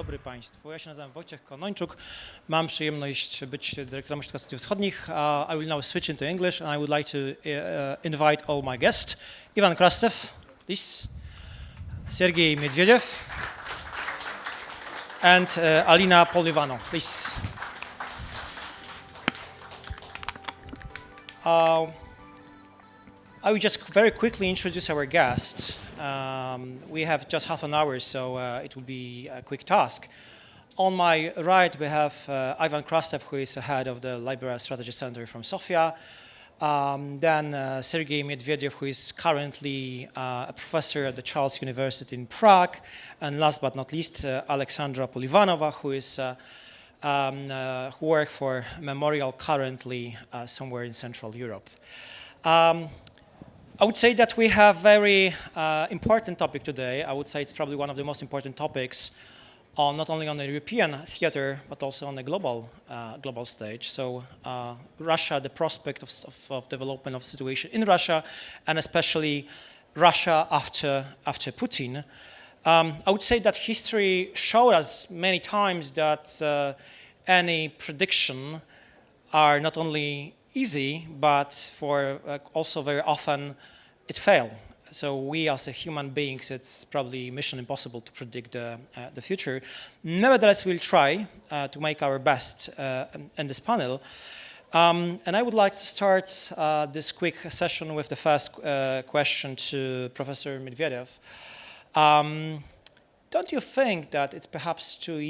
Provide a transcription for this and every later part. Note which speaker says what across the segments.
Speaker 1: dobry Państwu. Ja się nazywam Wojciech Konończuk. Mam przyjemność być dyrektorem Ośrodka Studiów Wschodnich. I will now switch into English and I would like to invite all my guests. Ivan Krastev, please. Siergiej Miedwiediew. And Alina Polivanova, please. I will just very quickly introduce our guest. We have just half an hour, so it will be a quick task. On my right, we have Ivan Krastev, who is the head of the Liberal Strategy Center from Sofia. Then Siergiej Miedwiediew, who is currently a professor at the Charles University in Prague. And last but not least, Alexandra Polivanova, who is who works for Memorial currently somewhere in Central Europe. I would say that we have very important topic today. I would say it's probably one of the most important topics on not only on the European theater, but also on the global stage. So Russia, the prospect of development of situation in Russia, and especially Russia after Putin. I would say that history showed us many times that any prediction are not only easy, but for also very often it failed. So we as a human beings, it's probably mission impossible to predict the future. Nevertheless, we'll try to make our best in this panel. And I would like to start this quick session with the first question to Professor Miedwiediew. Don't you think that it's perhaps too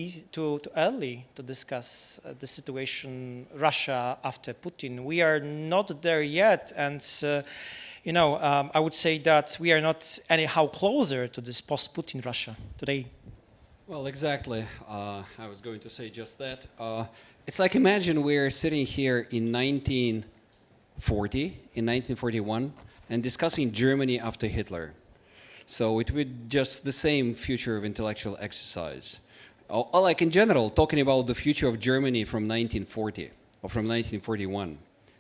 Speaker 1: early to discuss the situation Russia after Putin? We are not there yet, and I would say that we are not anyhow closer to this post-Putin Russia today.
Speaker 2: Well, exactly. I was going to say just that. It's like imagine we're sitting here in 1941, and discussing Germany after Hitler. So it would just the same future of intellectual exercise. Or like in general, talking about the future of Germany from 1940 or from 1941.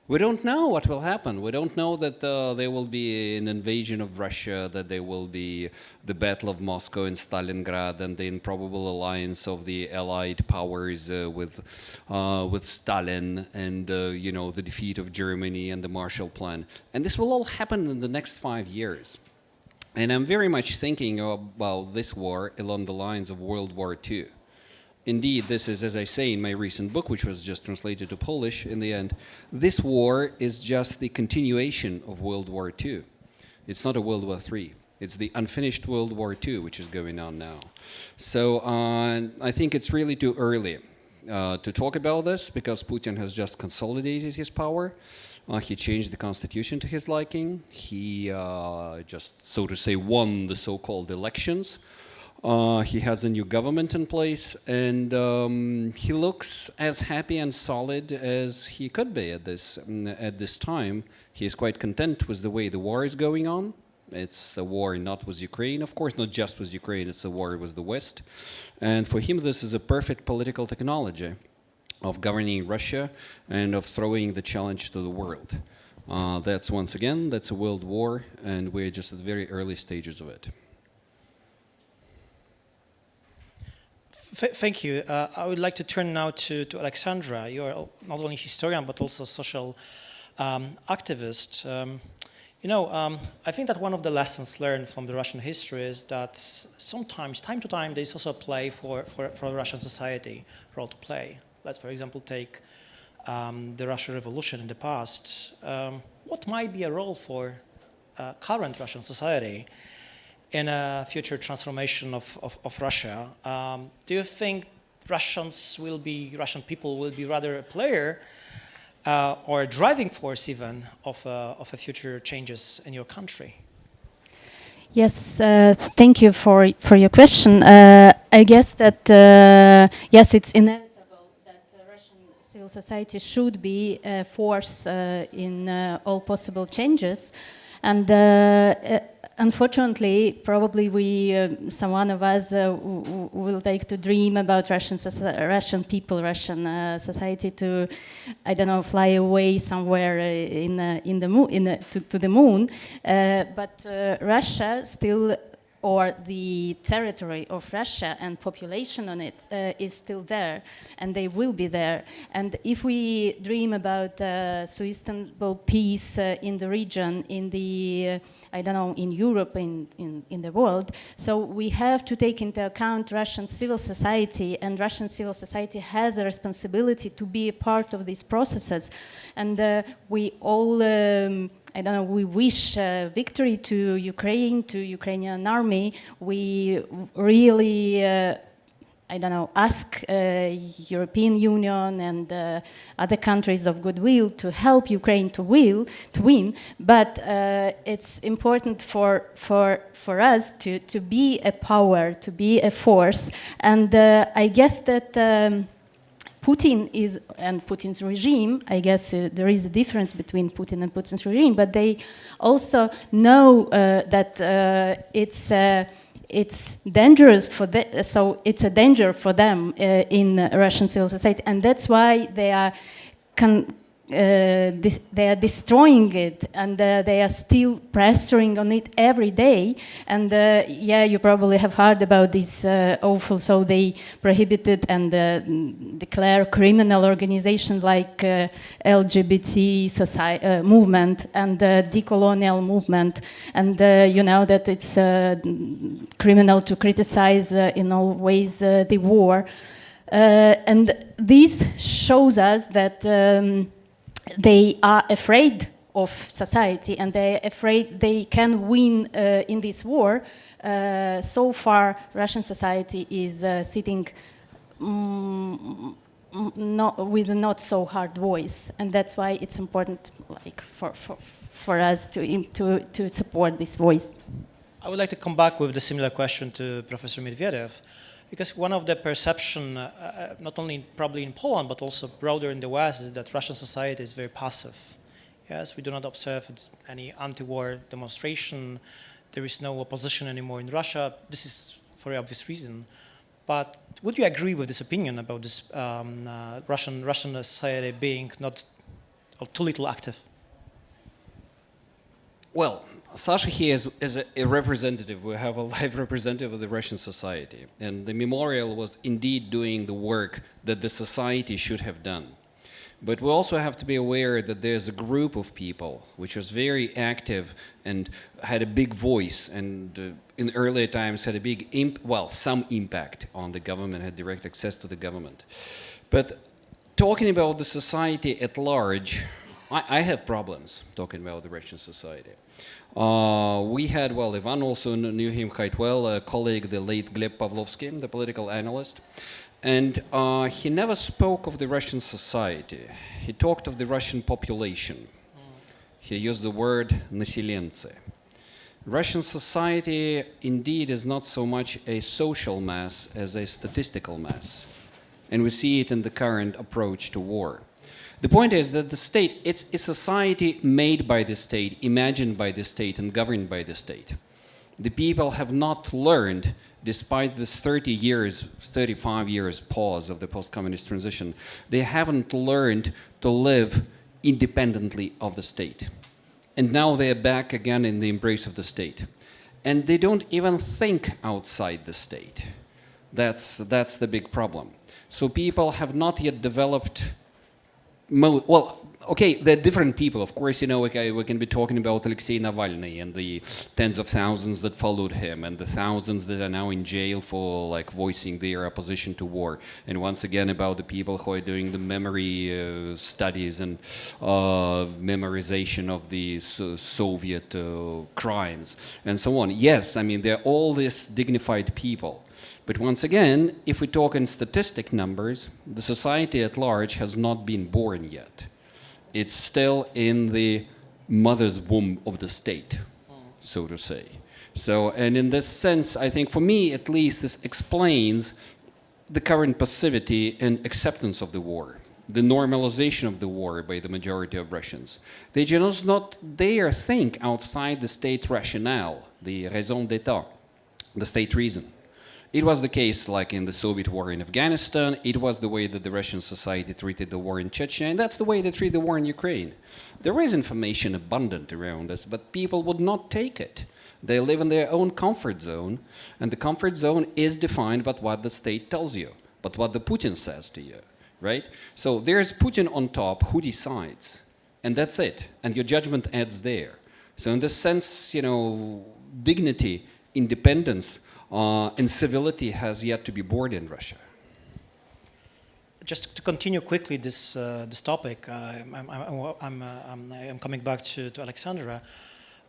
Speaker 2: We don't know what will happen. We don't know that there will be an invasion of Russia, that there will be the Battle of Moscow and Stalingrad, and the improbable alliance of the Allied powers with Stalin, and the defeat of Germany and the Marshall Plan. And this will all happen in the next 5 years. And I'm very much thinking about this war along the lines of World War II. Indeed, this is, as I say in my recent book, which was just translated to Polish in the end, this war is just the continuation of World War II. It's not a World War III. It's the unfinished World War II, which is going on now. So I think it's really too early to talk about this, because Putin has just consolidated his power. He changed the constitution to his liking. He just, so to say, won the so-called elections. He has a new government in place, and he looks as happy and solid as he could be at this time. He is quite content with the way the war is going on. It's a war not with Ukraine, of course, not just with Ukraine, it's a war with the West. And for him, this is a perfect political technology of governing Russia and of throwing the challenge to the world. That's a world war, and we're just at the very early stages of it.
Speaker 1: Thank you. I would like to turn now to Alexandra. You are not only historian, but also social activist. I think that one of the lessons learned from the Russian history is that sometimes, time to time, there is also a play for Russian society role to play. Let's, for example, take the Russian Revolution in the past. What might be a role for current Russian society in a future transformation of Russia? Do you think Russian people will be rather a player or a driving force even of a future changes in your country?
Speaker 3: Yes, thank you for your question. I guess that yes, it's inevitable that Russian civil society should be a force in all possible changes, and unfortunately, probably some one of us will like to dream about Russian people, Russian society to, I don't know, fly away somewhere to the moon. But Russia still or the territory of Russia and population on it is still there, and they will be there. And if we dream about sustainable peace in the region, in the, I don't know, in Europe, in the world, so we have to take into account Russian civil society, and Russian civil society has a responsibility to be a part of these processes. And we all, I don't know, we wish victory to Ukraine, to Ukrainian army. We really, I don't know, ask European Union and other countries of goodwill to help Ukraine to win. But it's important for us to be a power, to be a force. And I guess that Putin and Putin's regime, I guess there is a difference between Putin and Putin's regime, but they also know that it's dangerous for them, so it's a danger for them in Russian civil society, and that's why they are they are destroying it, and they are still pressuring on it every day. And yeah, you probably have heard about this awful, so they prohibited and declare criminal organizations like LGBT society, movement and decolonial movement. And you know that it's criminal to criticize in all ways the war. And this shows us that they are afraid of society, and they're afraid they can win in this war. So far, Russian society is sitting with a not so hard voice, and that's why it's important, like, for us to support this voice.
Speaker 1: I would like to come back with a similar question to Professor Miedwiediew, because one of the perception, not only probably in Poland, but also broader in the West, is that Russian society is very passive. Yes, we do not observe any anti-war demonstration. There is no opposition anymore in Russia. This is for obvious reason. But would you agree with this opinion about this Russian society being not or too little active?
Speaker 2: Well, Sasha here is a representative. We have a live representative of the Russian society. And the memorial was indeed doing the work that the society should have done. But we also have to be aware that there's a group of people which was very active and had a big voice, and in earlier times had a big, some impact on the government, had direct access to the government. But talking about the society at large, I have problems talking about the Russian society. We had, well, Ivan also knew him quite well, a colleague, the late Gleb Pavlovsky, the political analyst. And he never spoke of the Russian society. He talked of the Russian population. He used the word nasilentse. Russian society indeed is not so much a social mass as a statistical mass. And we see it in the current approach to war. The point is that the state, it's a society made by the state, imagined by the state, and governed by the state. The people have not learned, despite this 30 years, 35 years pause of the post-communist transition, they haven't learned to live independently of the state. And now they are back again in the embrace of the state. And they don't even think outside the state. That's the big problem. So people have not yet developed well, okay, they're different people. Of course, you know, we can be talking about Alexei Navalny and the tens of thousands that followed him and the thousands that are now in jail for, like, voicing their opposition to war. And once again, about the people who are doing the memory studies and memorization of the Soviet crimes and so on. Yes, I mean, they're all these dignified people. But once again, if we talk in statistic numbers, the society at large has not been born yet. It's still in the mother's womb of the state, so to say. So, and in this sense, I think for me at least, this explains the current passivity and acceptance of the war, the normalization of the war by the majority of Russians. They just not dare think outside the state rationale, the raison d'etat, the state reason. It was the case like in the Soviet war in Afghanistan. It was the way that the Russian society treated the war in Chechnya, and that's the way they treat the war in Ukraine. There is information abundant around us, but people would not take it. They live in their own comfort zone, and the comfort zone is defined by what the state tells you, but what the Putin says to you, right? So there's Putin on top who decides, and that's it, and your judgment ends there. So in this sense, you know, dignity, independence, and civility has yet to be born in Russia.
Speaker 1: Just to continue quickly this topic, I'm coming back to Alexandra.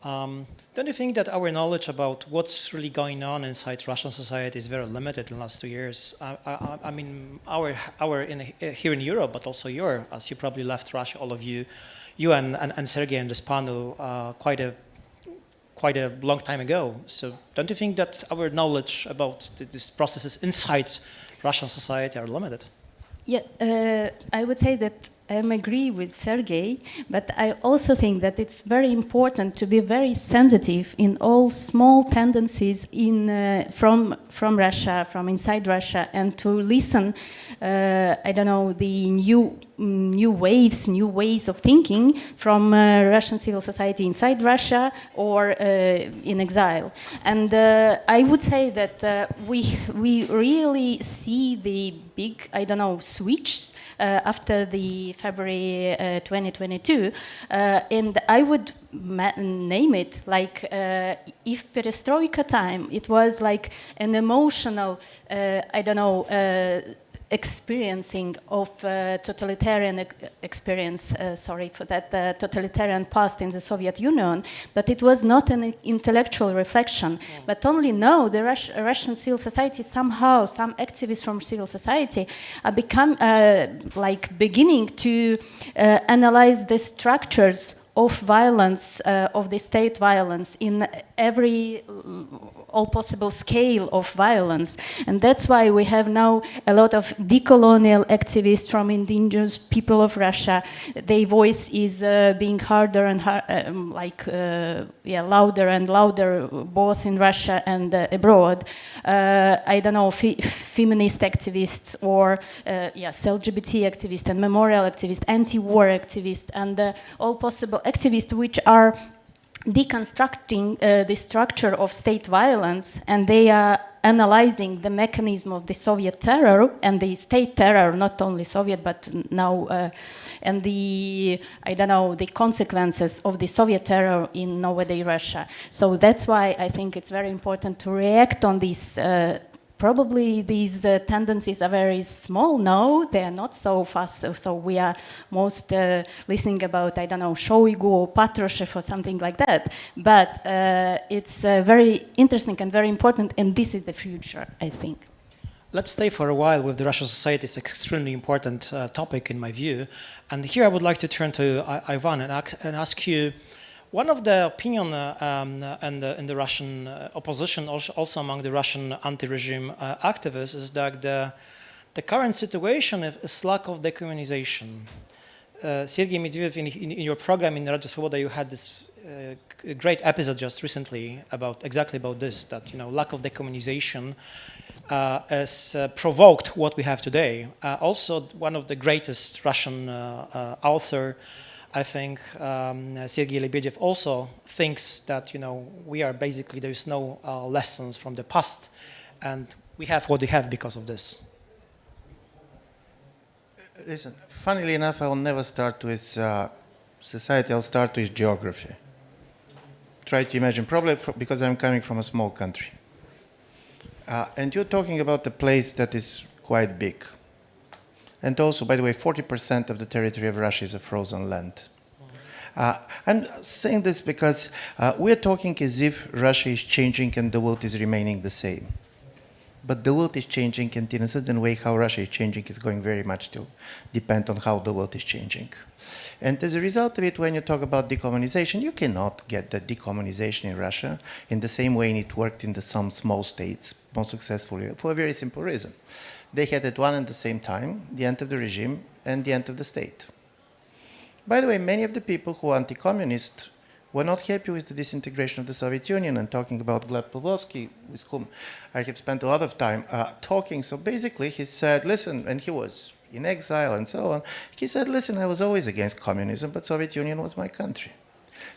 Speaker 1: Don't you think that our knowledge about what's really going on inside Russian society is very limited in the last 2 years? I mean, here in Europe, but also as you probably left Russia, all of you and Siergiej in this panel quite a long time ago. So don't you think that our knowledge about these processes inside Russian society are limited?
Speaker 3: Yeah, I would say that I agree with Siergiej, but I also think that it's very important to be very sensitive in all small tendencies from Russia, from inside Russia, and to listen. I don't know, the new ways of thinking from Russian civil society inside Russia or in exile. And I would say that we really see the big, I don't know, switch after the February 2022, and I would name it like if perestroika time, it was like an emotional, I don't know, experiencing of totalitarian experience, sorry for that, totalitarian past in the Soviet Union, but it was not an intellectual reflection. But only now the Russian civil society, somehow, some activists from civil society are beginning to analyze the structures of violence, of the state violence in all possible scale of violence. And that's why we have now a lot of decolonial activists from indigenous people of Russia. Their voice is being harder and louder and louder, both in Russia and abroad. I don't know, feminist activists or LGBT activists and memorial activists, anti-war activists, and all possible activists which are deconstructing the structure of state violence, and they are analyzing the mechanism of the Soviet terror and the state terror, not only Soviet, but now, and the consequences of the Soviet terror in nowadays Russia. So that's why I think it's very important to react on these. Probably these tendencies are very small now, they are not so fast, so we are most listening about, I don't know, Shoigu or Patrushev or something like that, but it's very interesting and very important, and this is the future, I think.
Speaker 1: Let's stay for a while with the Russian society. It's an extremely important topic in my view, and here I would like to turn to Ivan and ask you, one of the opinion in the Russian opposition, also among the Russian anti-regime activists, is that the current situation is lack of decommunization. Siergiej Miedwiediew, in your program in Radio Svoboda, you had this great episode just recently exactly about this, that lack of decommunization has provoked what we have today. Also, one of the greatest Russian author, I think Siergiej Miedwiediew also thinks that we are basically, there is no lessons from the past, and we have what we have because of this.
Speaker 4: Listen, funnily enough, I will never start with society. I'll start with geography. Try to imagine, probably because I'm coming from a small country, and you're talking about a place that is quite big. And also, by the way, 40% of the territory of Russia is a frozen land. I'm saying this because we're talking as if Russia is changing and the world is remaining the same. But the world is changing, and in a certain way, how Russia is changing is going very much to depend on how the world is changing. And as a result of it, when you talk about decommunization, you cannot get the decommunization in Russia in the same way it worked in some small states more successfully, for a very simple reason. They had at one and the same time the end of the regime and the end of the state. By the way, many of the people who are anti-communist were not happy with the disintegration of the Soviet Union, and talking about Gleb Pavlovsky, with whom I have spent a lot of time talking. So basically he said, listen, and he was in exile and so on, he said, listen, I was always against communism, but Soviet Union was my country.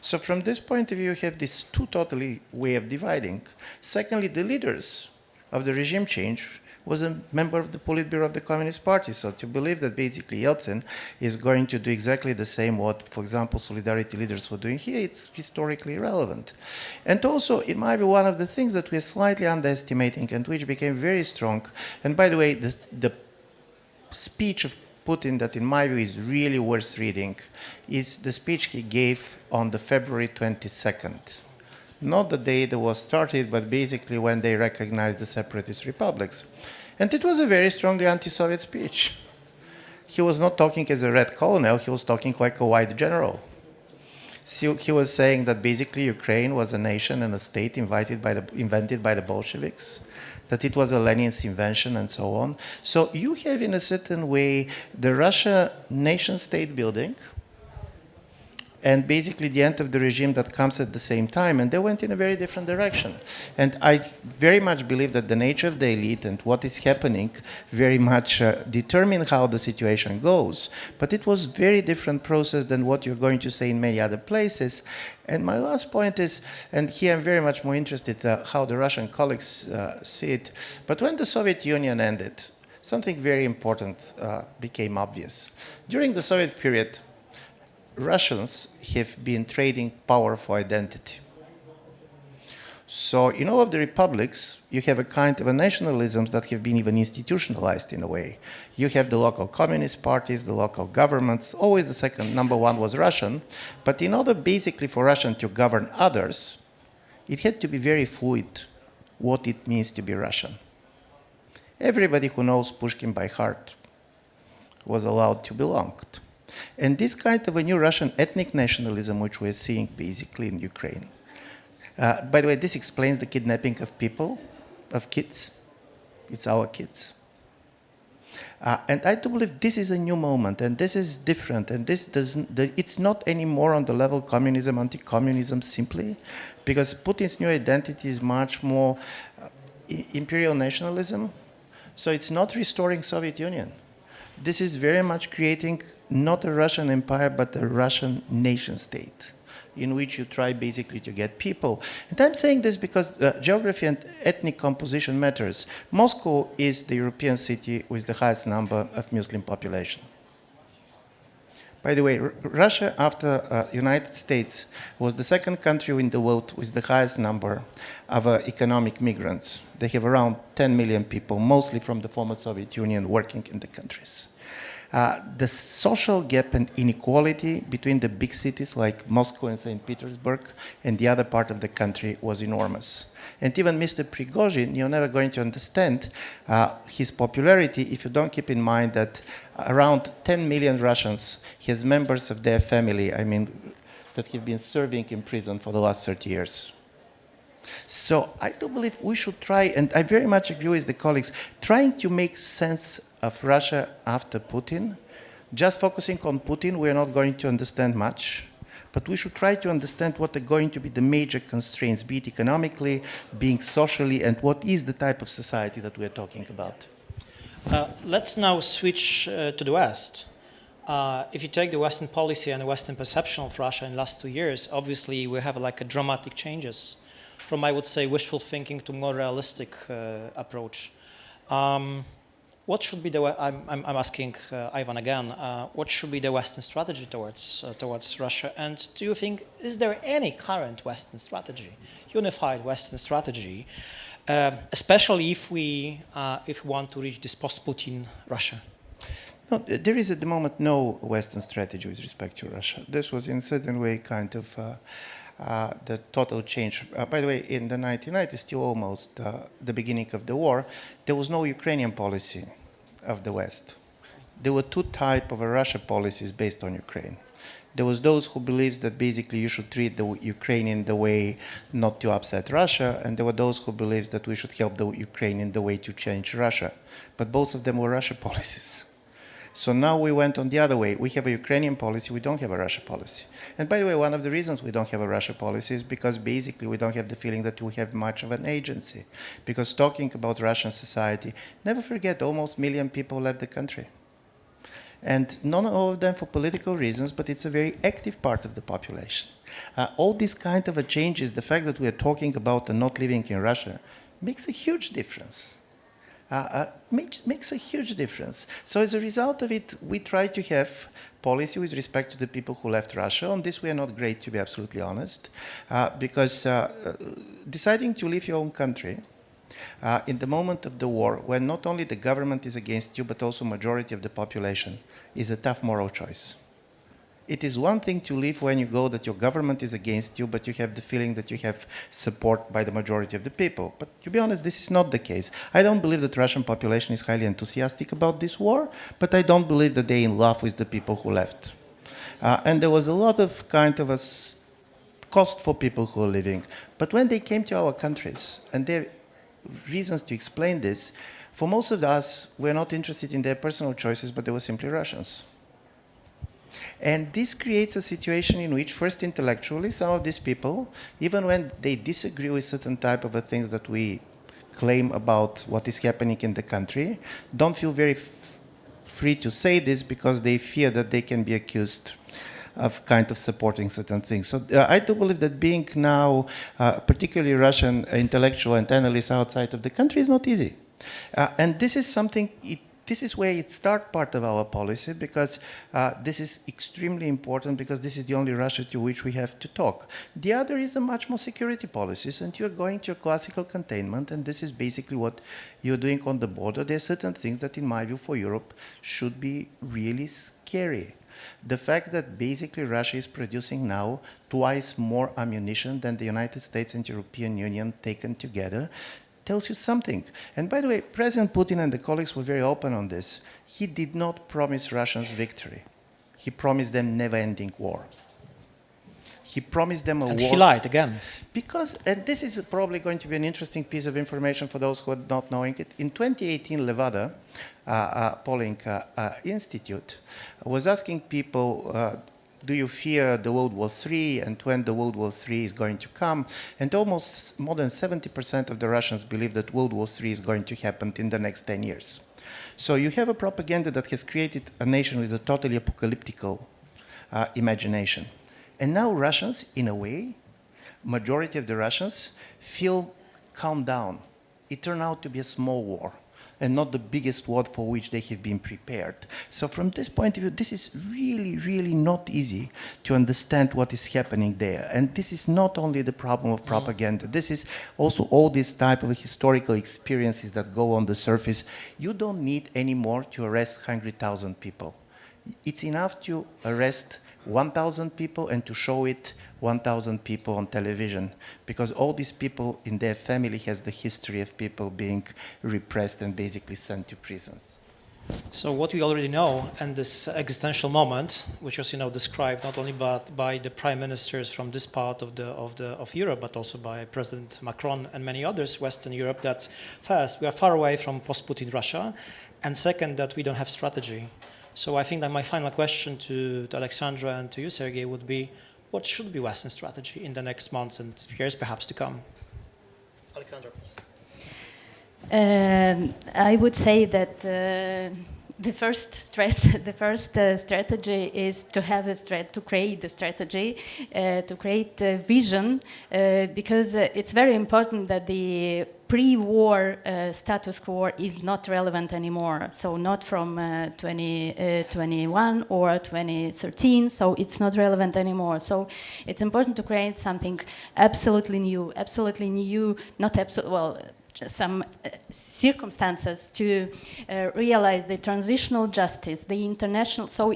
Speaker 4: So from this point of view, you have this two totally way of dividing. Secondly, the leaders of the regime change was a member of the Politburo of the Communist Party. So to believe that basically Yeltsin is going to do exactly the same what, for example, Solidarity leaders were doing here, it's historically irrelevant. And also, it might be one of the things that we're slightly underestimating and which became very strong. And by the way, the speech of Putin that in my view is really worth reading is the speech he gave on the February 22nd. Not the day that was started, but basically when they recognized the separatist republics. And it was a very strongly anti-Soviet speech. He was not talking as a red colonel, he was talking like a white general. So he was saying that basically Ukraine was a nation and a state invented by the Bolsheviks, that it was a Lenin's invention and so on. So you have in a certain way the Russia nation-state building, and basically the end of the regime that comes at the same time, and they went in a very different direction. And I very much believe that the nature of the elite and what is happening very much determine how the situation goes. But it was very different process than what you're going to say in many other places. And my last point is, and here I'm very much more interested how the Russian colleagues see it, but when the Soviet Union ended, something very important became obvious. During the Soviet period, Russians have been trading power for identity. So in all of the republics, you have a kind of a nationalisms that have been even institutionalized in a way. You have the local communist parties, the local governments, always the second, number one was Russian, but in order basically for Russian to govern others, it had to be very fluid what it means to be Russian. Everybody who knows Pushkin by heart was allowed to belong. And this kind of a new Russian ethnic nationalism, which we're seeing basically in Ukraine. By the way, this explains the kidnapping of people, of kids. It's our kids. And I do believe this is a new moment, and this is different, and it's not anymore on the level communism, anti-communism simply, because Putin's new identity is much more imperial nationalism. So it's not restoring Soviet Union. This is very much creating not a Russian empire, but a Russian nation state, in which you try basically to get people. And I'm saying this because geography and ethnic composition matters. Moscow is the European city with the highest number of Muslim population. By the way, Russia, after United States, was the second country in the world with the highest number of economic migrants. They have around 10 million people, mostly from the former Soviet Union, working in the countries. The social gap and inequality between the big cities like Moscow and St. Petersburg and the other part of the country was enormous. And even Mr. Prigozhin, you're never going to understand his popularity if you don't keep in mind that around 10 million Russians, his members of their family, that have been serving in prison for the last 30 years. So I do believe we should try, and I very much agree with the colleagues, trying to make sense of Russia after Putin. Just focusing on Putin, we're not going to understand much, but we should try to understand what are going to be the major constraints, be it economically, being socially, and what is the type of society that we're talking about.
Speaker 1: Let's now switch to the West. If you take the Western policy and the Western perception of Russia in the last 2 years, obviously we have like a dramatic changes from, I would say, wishful thinking to more realistic approach. What should be the, I'm asking Ivan again, what should be the Western strategy towards Russia? And do you think, is there any current Western strategy, unified Western strategy, especially if we want to reach this post-Putin Russia?
Speaker 4: No, there is at the moment no Western strategy with respect to Russia. This was in a certain way kind of the total change. By the way, in the 1990s, still almost the beginning of the war, there was no Ukrainian policy of the West. There were two types of Russia policies based on Ukraine. There was those who believes that basically you should treat the Ukrainian the way not to upset Russia, and there were those who believes that we should help the Ukrainian the way to change Russia. But both of them were Russia policies. So now we went on the other way. We have a Ukrainian policy, we don't have a Russia policy. And by the way, one of the reasons we don't have a Russia policy is because basically we don't have the feeling that we have much of an agency. Because talking about Russian society, never forget, almost 1 million people left the country. And not all of them for political reasons, but it's a very active part of the population. All these kind of changes, the fact that we are talking about not living in Russia, makes a huge difference. Makes a huge difference. So as a result of it, we try to have policy with respect to the people who left Russia. On this, we are not great, to be absolutely honest, because deciding to leave your own country in the moment of the war, when not only the government is against you, but also majority of the population, is a tough moral choice. It is one thing to leave when you go that your government is against you, but you have the feeling that you have support by the majority of the people. But to be honest, this is not the case. I don't believe that Russian population is highly enthusiastic about this war, but I don't believe that they're in love with the people who left. And there was a lot of kind of a cost for people who are living. But when they came to our countries, and there are reasons to explain this, for most of us, we're not interested in their personal choices, but they were simply Russians. And this creates a situation in which, first intellectually, some of these people, even when they disagree with certain type of things that we claim about what is happening in the country, don't feel very free to say this because they fear that they can be accused of kind of supporting certain things. So I do believe that being now, particularly Russian intellectual and analysts outside of the country is not easy. And this is something, this is where it starts part of our policy, because this is extremely important, because this is the only Russia to which we have to talk. The other is a much more security policies, and you're going to a classical containment, and this is basically what you're doing on the border. There are certain things that, in my view, for Europe should be really scary. The fact that basically Russia is producing now twice more ammunition than the United States and European Union taken together tells you something. And by the way, President Putin and the colleagues were very open on this. He did not promise Russians victory. He promised them never-ending war. He promised them a war.
Speaker 1: And he lied again.
Speaker 4: Because, and this is probably going to be an interesting piece of information for those who are not knowing it. In 2018, Levada polling institute was asking people, do you fear the World War III and when the World War III is going to come? And almost more than 70% of the Russians believe that World War III is going to happen in the next 10 years. So you have a propaganda that has created a nation with a totally apocalyptical imagination. And now Russians, in a way, majority of the Russians feel calmed down. It turned out to be a small war, and not the biggest war for which they have been prepared. So from this point of view, this is really, really not easy to understand what is happening there. And this is not only the problem of propaganda. This is also all these type of historical experiences that go on the surface. You don't need anymore to arrest 100,000 people. It's enough to arrest 1,000 people and to show it 1,000 people on television, because all these people in their family has the history of people being repressed and basically sent to prisons.
Speaker 1: So what we already know, and this existential moment, which was described not only by the prime ministers from this part of Europe, but also by President Macron and many others, Western Europe, that first, we are far away from post-Putin Russia, and second, that we don't have strategy. So I think that my final question to Alexandra and to you, Siergiej, would be, what should be Western strategy in the next months and years perhaps to come? Alexandra, please.
Speaker 3: I would say that the first strategy is to have to create the strategy, to create a vision, because it's very important that the pre-war status quo is not relevant anymore. So not from 2021 or 2013. So it's not relevant anymore. So it's important to create something absolutely new, not absolutely, well, some circumstances to realize the transitional justice, the international. So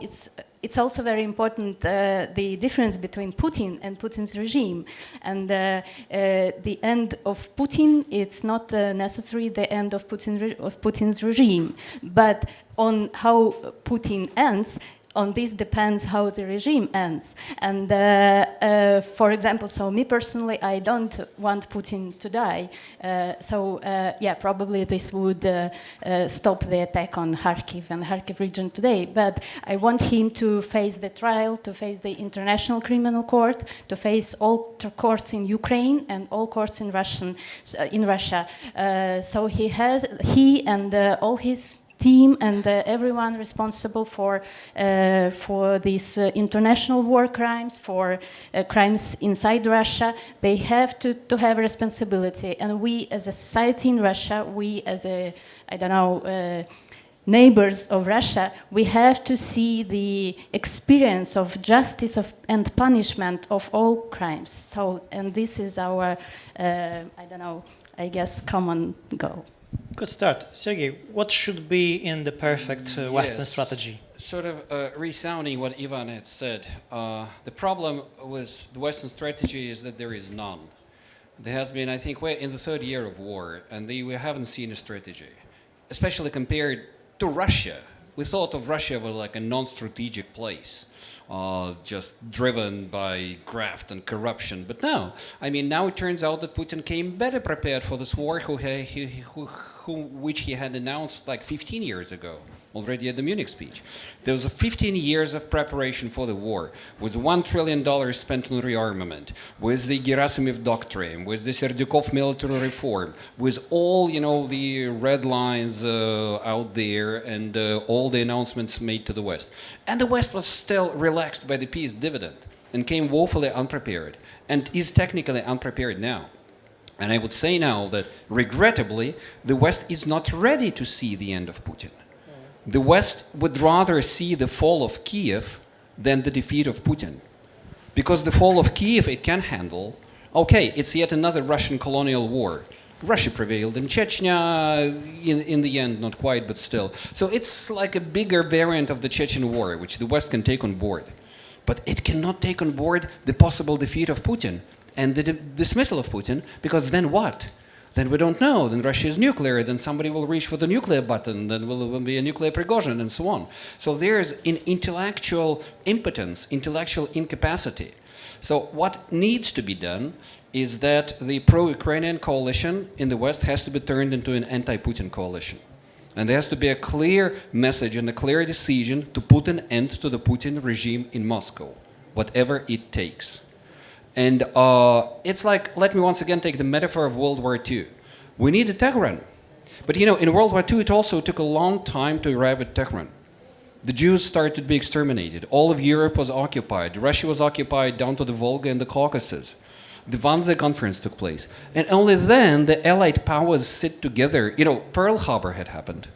Speaker 3: it's also very important the difference between Putin and Putin's regime, and the end of Putin. It's not necessarily the end of Putin's regime, but on how Putin ends. On this depends how the regime ends. And for example, so me personally, I don't want Putin to die. Yeah, probably this would stop the attack on Kharkiv and Kharkiv region today. But I want him to face the trial, to face the International Criminal Court, to face all courts in Ukraine and all courts in Russia. So he and all his team and everyone responsible for these international war crimes, for crimes inside Russia, they have to have a responsibility. And we as a society in Russia, we as a, I don't know, neighbors of Russia, we have to see the experience of justice and punishment of all crimes. So, and this is our, I don't know, I guess, common goal.
Speaker 1: Good start. Siergiej, what should be in the perfect Western
Speaker 2: Yes.
Speaker 1: strategy?
Speaker 2: Sort of resounding what Ivan had said, the problem with the Western strategy is that there is none. There has been, I think, we're in the third year of war, and we haven't seen a strategy, especially compared to Russia. We thought of Russia as like a non-strategic place, just driven by graft and corruption. But no, I mean, now it turns out that Putin came better prepared for this war, which he had announced like 15 years ago, already at the Munich speech. There was 15 years of preparation for the war, with $1 trillion spent on rearmament, with the Gerasimov doctrine, with the Serdyukov military reform, with all, you know, the red lines out there and all the announcements made to the West. And the West was still relaxed by the peace dividend and came woefully unprepared and is technically unprepared now. And I would say now that, regrettably, the West is not ready to see the end of Putin. The West would rather see the fall of Kiev than the defeat of Putin. Because the fall of Kiev it can handle. Okay, it's yet another Russian colonial war. Russia prevailed in Chechnya, in the end, not quite, but still. So it's like a bigger variant of the Chechen war, which the West can take on board. But it cannot take on board the possible defeat of Putin and the dismissal of Putin, because then what? Then we don't know. Then Russia is nuclear. Then somebody will reach for the nuclear button. Then will be a nuclear Prigozhin and so on. So there's an intellectual impotence, intellectual incapacity. So what needs to be done is that the pro-Ukrainian coalition in the West has to be turned into an anti-Putin coalition. And there has to be a clear message and a clear decision to put an end to the Putin regime in Moscow, whatever it takes. And it's like, let me once again take the metaphor of World War II. We need a Tehran. But you know, in World War II, it also took a long time to arrive at Tehran. The Jews started to be exterminated. All of Europe was occupied. Russia was occupied down to the Volga and the Caucasus. The Wannsee Conference took place. And only then the Allied powers sit together. You know, Pearl Harbor had happened.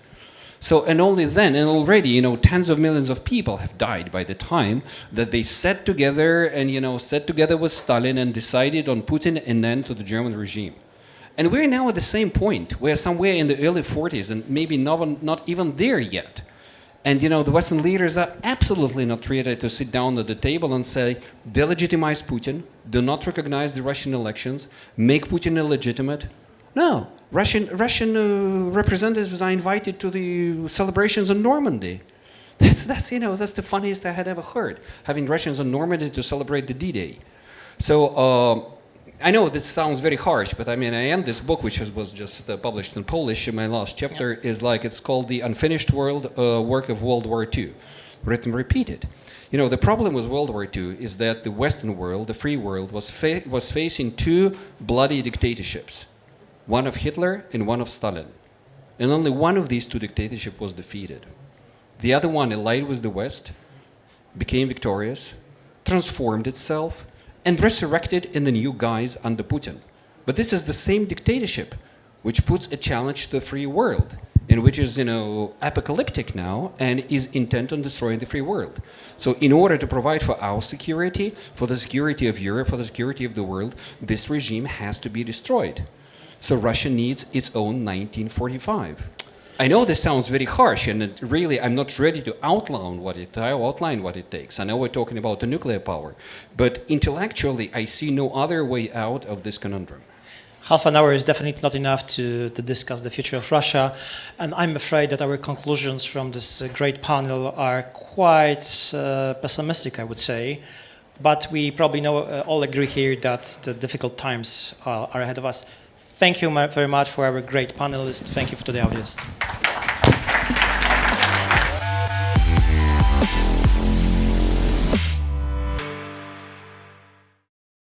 Speaker 2: So, and only then, and already, you know, tens of millions of people have died by the time that they sat together and, you know, sat together with Stalin and decided on putting an end to the German regime. And we're now at the same point. We're somewhere in the early 40s and maybe not even there yet. And, you know, the Western leaders are absolutely not ready to sit down at the table and say, delegitimize Putin, do not recognize the Russian elections, make Putin illegitimate. No, Russian representatives are invited to the celebrations in Normandy. That's you know, that's the funniest I had ever heard, having Russians in Normandy to celebrate the D-Day. So I know this sounds very harsh, but I mean, I end this book, which was just published in Polish. My last chapter is like, it's called The Unfinished World Work of World War II, written repeated. You know, the problem with World War II is that the Western world, the free world, was facing two bloody dictatorships. One of Hitler and one of Stalin. And only one of these two dictatorships was defeated. The other one, allied with the West, became victorious, transformed itself, and resurrected in the new guise under Putin. But this is the same dictatorship which puts a challenge to the free world, and which is, you know, apocalyptic now and is intent on destroying the free world. So in order to provide for our security, for the security of Europe, for the security of the world, this regime has to be destroyed. So Russia needs its own 1945. I know this sounds very harsh, and really I'm not ready to outline what it takes. I know we're talking about the nuclear power, but intellectually I see no other way out of this conundrum.
Speaker 1: Half an hour is definitely not enough to discuss the future of Russia, and I'm afraid that our conclusions from this great panel are quite pessimistic, I would say. But we probably all agree here that the difficult times are ahead of us. Thank you very much for our great panelists. Thank you to the audience.